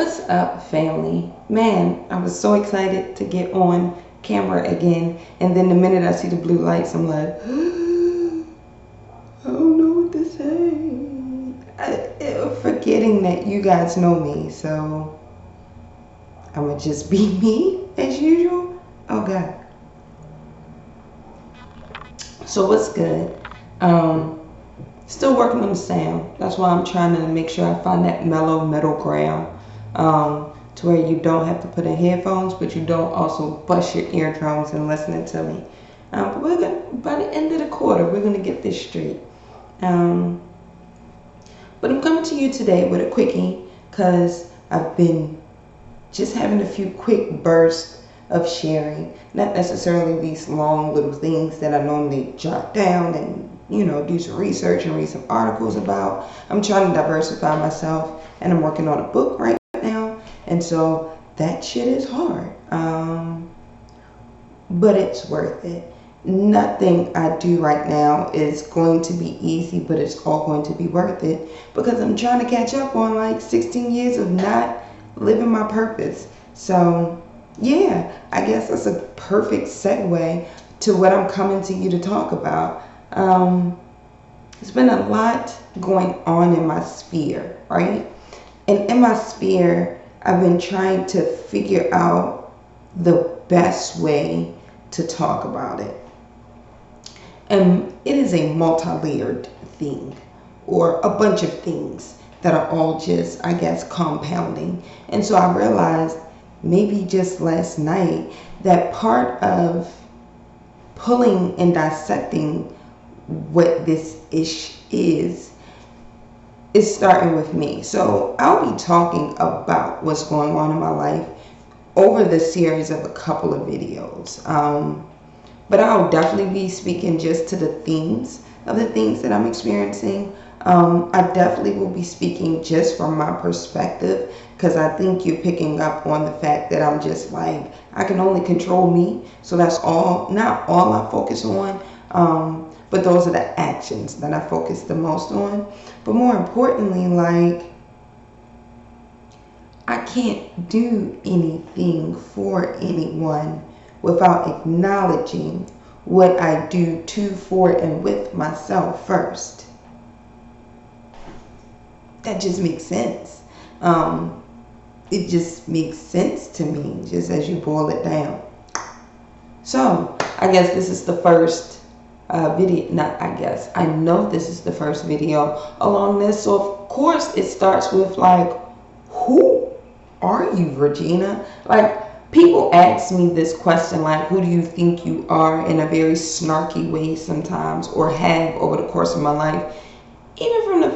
What's up, family? Man, I was so excited to get on camera again, and then the minute I see the blue lights, I'm like, I don't know what to say. Forgetting that you guys know me, so I'm gonna just be me as usual. Oh God. So what's good? Still working on the sound. That's why I'm trying to make sure I find that mellow middle ground. To where you don't have to put in headphones, but you don't also bust your eardrums and listening to me. But we're gonna, by the end of the quarter, we're gonna get this straight. But I'm coming to you today with a quickie because I've been just having a few quick bursts of sharing, not necessarily these long little things that I normally jot down and do some research and read some articles about. I'm trying to diversify myself, and I'm working on a book right now, and so that shit is hard, but it's worth it. Nothing I do right now is going to be easy, but it's all going to be worth it because I'm trying to catch up on like 16 years of not living my purpose. So yeah, I guess that's a perfect segue to what I'm coming to you to talk about. There's been a lot going on in my sphere, right? And in my sphere, I've been trying to figure out the best way to talk about it. And it is a multi-layered thing, or a bunch of things that are all just, I guess, compounding. And so I realized maybe just last night that part of pulling and dissecting what this ish is starting with me. So I'll be talking about what's going on in my life over the series of a couple of videos. But I'll definitely be speaking just to the themes of the things that I'm experiencing. I definitely will be speaking just from my perspective because I think you're picking up on the fact that I'm just like, I can only control me. So that's all, not all I focus on, but those are the actions that I focus the most on. But more importantly, like, I can't do anything for anyone without acknowledging what I do to, for, and with myself first. That just makes sense. It just makes sense to me, just as you boil it down. So, I guess this is the first video, not I guess, I know this is the first video along this. So, of course, it starts with like, who are you, Regina? Like, people ask me this question, like, who do you think you are, in a very snarky way sometimes, or have over the course of my life, even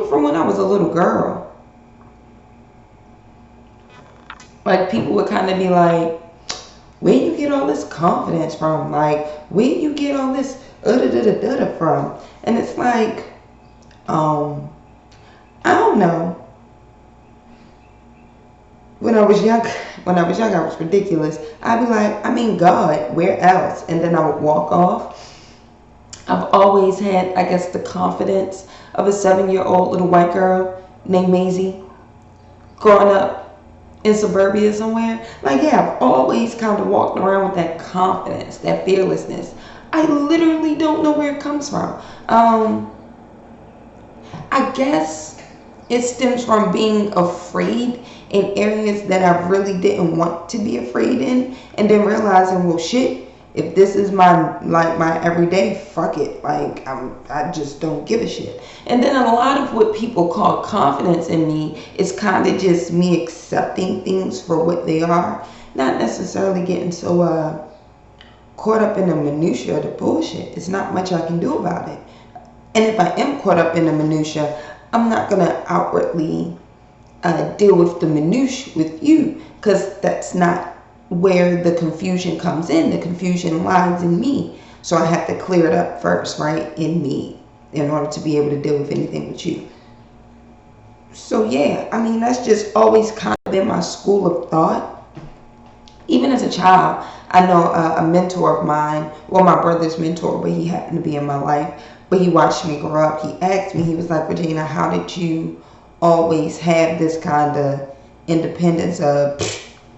from when I was a little girl. Like, people would kind of be like, where you get all this confidence from? Like, where you get all this from? And it's like, I don't know. When I was young, I was ridiculous. I'd be like, I mean, God, where else? And then I would walk off. I've always had, I guess, the confidence of a 7-year-old little white girl named Maisie growing up in suburbia somewhere. Like, yeah, I've always kind of walked around with that confidence, that fearlessness. I literally don't know where it comes from. I guess it stems from being afraid in areas that I really didn't want to be afraid in, and then realizing, well, shit, if this is my everyday, fuck it, like I just don't give a shit. And then a lot of what people call confidence in me is kind of just me accepting things for what they are, not necessarily getting so caught up in the minutia of the bullshit. It's not much I can do about it. And if I am caught up in the minutia, I'm not gonna outwardly deal with the minutia with you, because that's not where the confusion comes in. The confusion lies in me. So I have to clear it up first, right, in me, in order to be able to deal with anything with you. So yeah, I mean, that's just always kind of been my school of thought. Even as a child, I know a mentor of mine, well, my brother's mentor, but he happened to be in my life, but he watched me grow up. He asked me, he was like, Regina, how did you always have this kind of independence of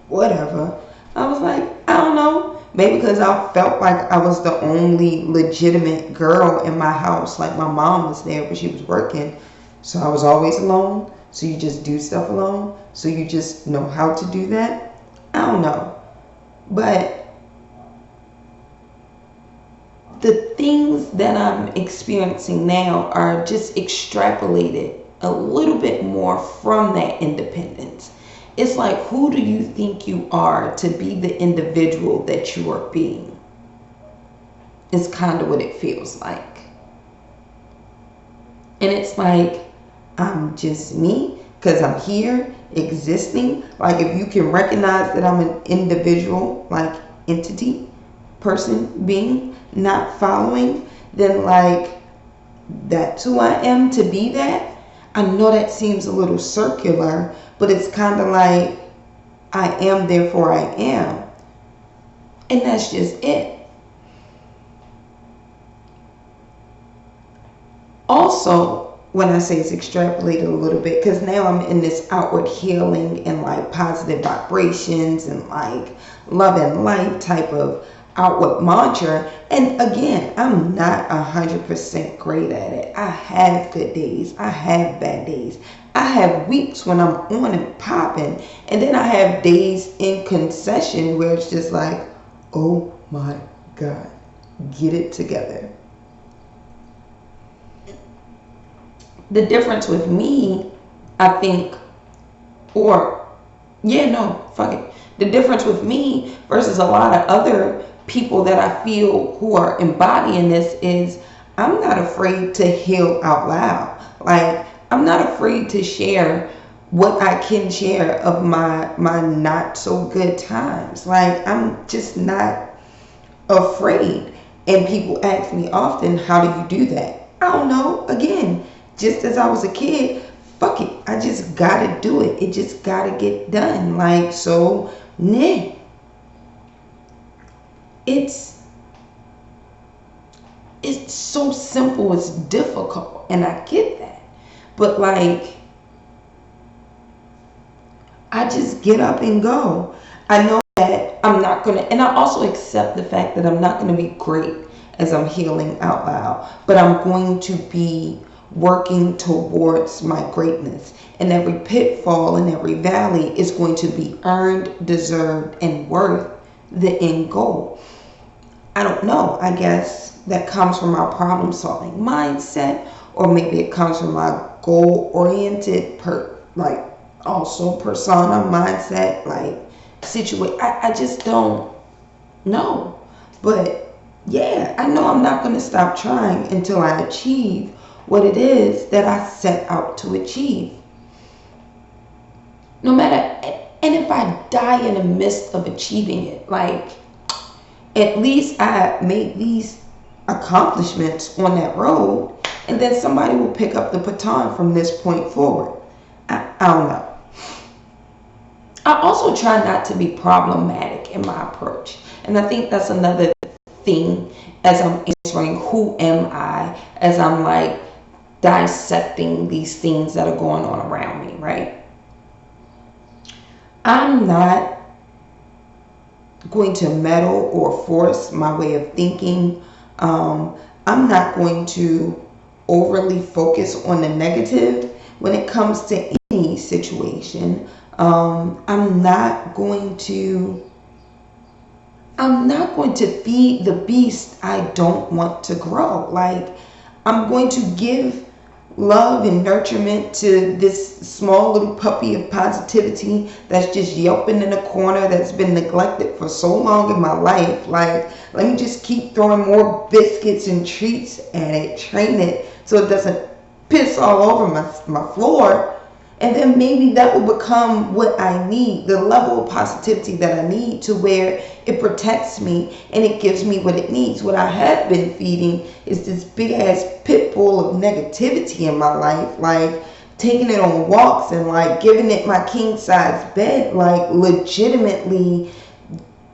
whatever. I was like, I don't know. Maybe because I felt like I was the only legitimate girl in my house. Like my mom was there, but she was working. So I was always alone. So you just do stuff alone. So you just know how to do that. I don't know. But the things that I'm experiencing now are just extrapolated a little bit more from that independence. It's like, who do you think you are to be the individual that you are being? It's kind of what it feels like. And it's like, I'm just me because I'm here existing. Like, if you can recognize that I'm an individual, like entity, person, being, not following, then like, that's who I am to be that. I know that seems a little circular, but it's kind of like, I am, therefore I am. And that's just it. Also, when I say it's extrapolated a little bit, because now I'm in this outward healing and like positive vibrations and like love and life type of outward mantra. And again, I'm not 100% great at it. I have good days. I have bad days. I have weeks when I'm on and popping. And then I have days in concession where it's just like, oh my God, get it together. The difference with me, I think, the difference with me versus a lot of other people that I feel who are embodying this is, I'm not afraid to heal out loud. Like, I'm not afraid to share what I can share of my not so good times. Like, I'm just not afraid. And people ask me often, how do you do that? I don't know. Again, just as I was a kid, fuck it. I just gotta do it. It just gotta get done. Like, so, nah. It's so simple, it's difficult, and I get that. But like, I just get up and go. I know that I'm not gonna, and I also accept the fact that I'm not gonna be great as I'm healing out loud, but I'm going to be working towards my greatness. And every pitfall and every valley is going to be earned, deserved, and worth the end goal. I don't know. I guess that comes from my problem solving mindset, or maybe it comes from my goal oriented also persona mindset, like situation. I just don't know. But yeah, I know I'm not going to stop trying until I achieve what it is that I set out to achieve. No matter, and if I die in the midst of achieving it, like, at least I made these accomplishments on that road, and then somebody will pick up the baton from this point forward. I don't know. I also try not to be problematic in my approach. And I think that's another thing as I'm answering who am I, as I'm like dissecting these things that are going on around me, right? I'm not going to meddle or force my way of thinking. I'm not going to overly focus on the negative when it comes to any situation. I'm not going to feed the beast I don't want to grow. Like, I'm going to give love and nurturement to this small little puppy of positivity that's just yelping in a corner, that's been neglected for so long in my life. Like, let me just keep throwing more biscuits and treats at it, train it so it doesn't piss all over my floor. And then maybe that will become what I need, the level of positivity that I need, to where it protects me and it gives me what it needs. What I have been feeding is this big ass pit bull of negativity in my life, like taking it on walks and like giving it my king size bed, like legitimately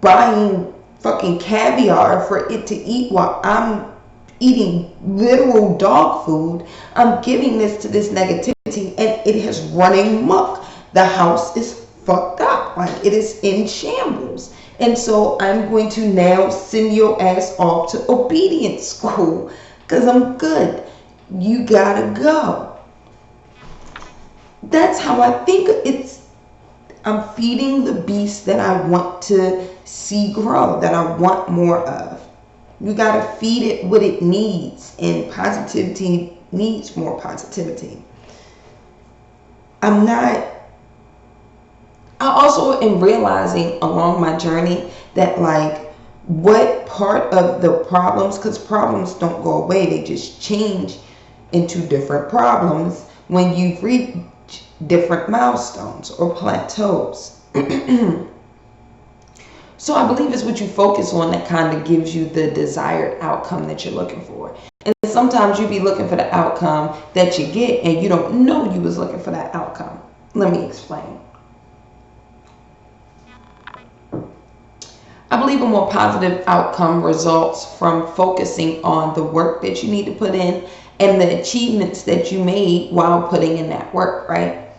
buying fucking caviar for it to eat while I'm eating literal dog food. I'm giving this to this negativity, and it has run amok. The house is fucked up. Like, it is in shambles. And so I'm going to now send your ass off to obedience school because I'm good. You gotta go. That's how I think. I'm feeding the beast that I want to see grow, that I want more of. You gotta feed it what it needs, and positivity needs more positivity. I also am realizing along my journey that, like, what part of the problems, because problems don't go away, they just change into different problems when you reach different milestones or plateaus. So I believe it's what you focus on that kind of gives you the desired outcome that you're looking for. And sometimes you be looking for the outcome that you get and you don't know you was looking for that outcome. Let me explain. I believe a more positive outcome results from focusing on the work that you need to put in and the achievements that you made while putting in that work, right?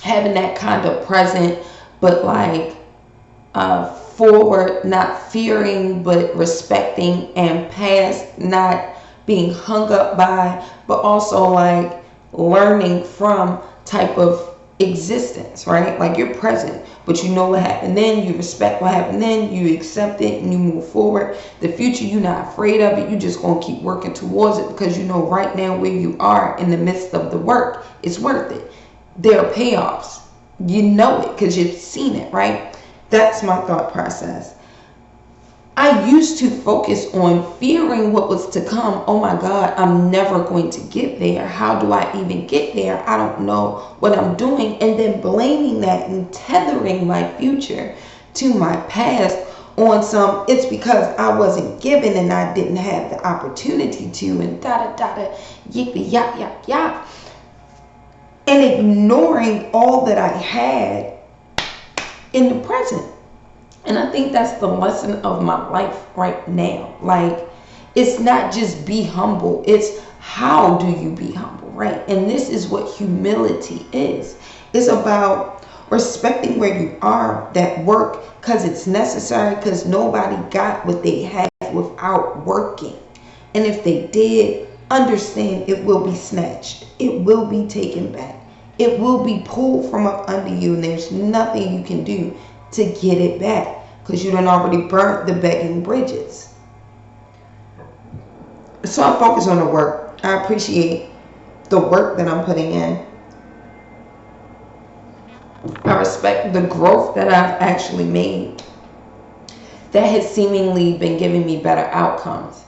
Having that kind of present, but like forward, not fearing, but respecting, and past, not being hung up by, but also like learning from type of existence, right? Like, you're present, but you know what happened then, you respect what happened then, you accept it, and you move forward. The future, you're not afraid of it, you just gonna keep working towards it because you know right now where you are in the midst of the work, it's worth it. There are payoffs. You know it because you've seen it, right? That's my thought process. I used to focus on fearing what was to come. Oh my God, I'm never going to get there. How do I even get there? I don't know what I'm doing. And then blaming that and tethering my future to my past on some, it's because I wasn't given and I didn't have the opportunity to, and yippee yap yap yap. And ignoring all that I had in the present. And I think that's the lesson of my life right now. Like, it's not just be humble, it's how do you be humble, right? And this is what humility is. It's about respecting where you are, that work, because it's necessary, because nobody got what they had without working. And if they did, understand it will be snatched. It will be taken back. It will be pulled from up under you, and there's nothing you can do to get it back because you done already burnt the begging bridges. So I focus on the work. I appreciate the work that I'm putting in. I respect the growth that I've actually made that has seemingly been giving me better outcomes.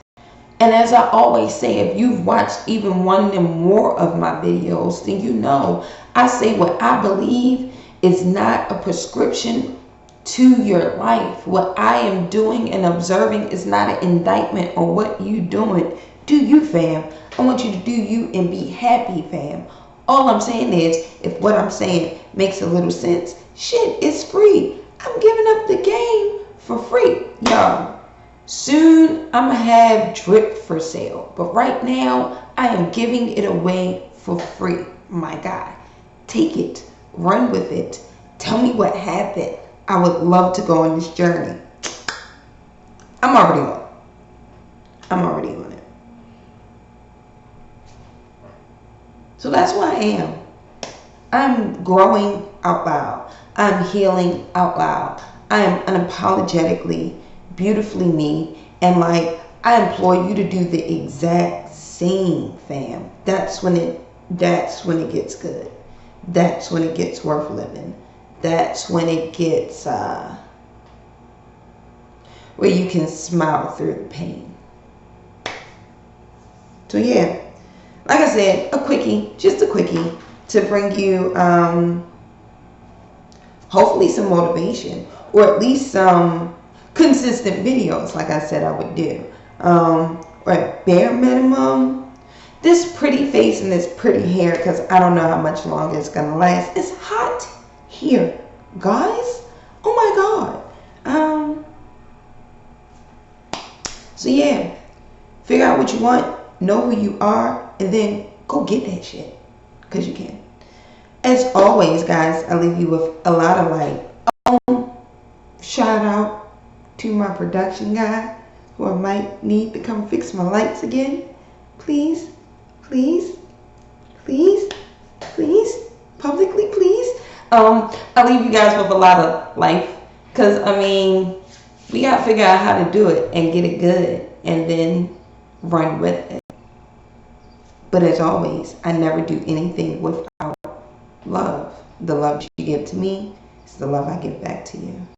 And as I always say, if you've watched even one and more of my videos, then you know I say what I believe is not a prescription to your life. What I am doing and observing is not an indictment on what you doing. Do you, fam. I want you to do you and be happy, fam. All I'm saying is, if what I'm saying makes a little sense, shit, it's free. I'm giving up the game for free, y'all. Soon I'm gonna have drip for sale, but right now I am giving it away for free. My God, take it, run with it. Tell me what happened. I would love to go on this journey. I'm already on it. So that's what I am. I'm growing out loud. I'm healing out loud. I am unapologetically beautifully me, and like, I implore you to do the exact same, fam. That's when it gets good. That's when it gets worth living. That's when it gets where you can smile through the pain. So yeah, like I said, just a quickie to bring you hopefully some motivation, or at least some consistent videos like I said I would do. Or at bare minimum, this pretty face and this pretty hair, because I don't know how much longer it's gonna last. It's hot here, guys. Oh my God. So yeah, figure out what you want, know who you are, and then go get that shit, because you can. As always, guys, I leave you with a lot of light. Shout out to my production guy who I might need to come fix my lights again. Please, please, please, please, publicly, please. I leave you guys with a lot of life, because I mean, we gotta figure out how to do it and get it good and then run with it. But as always, I never do anything without love. The love you give to me is the love I give back to you.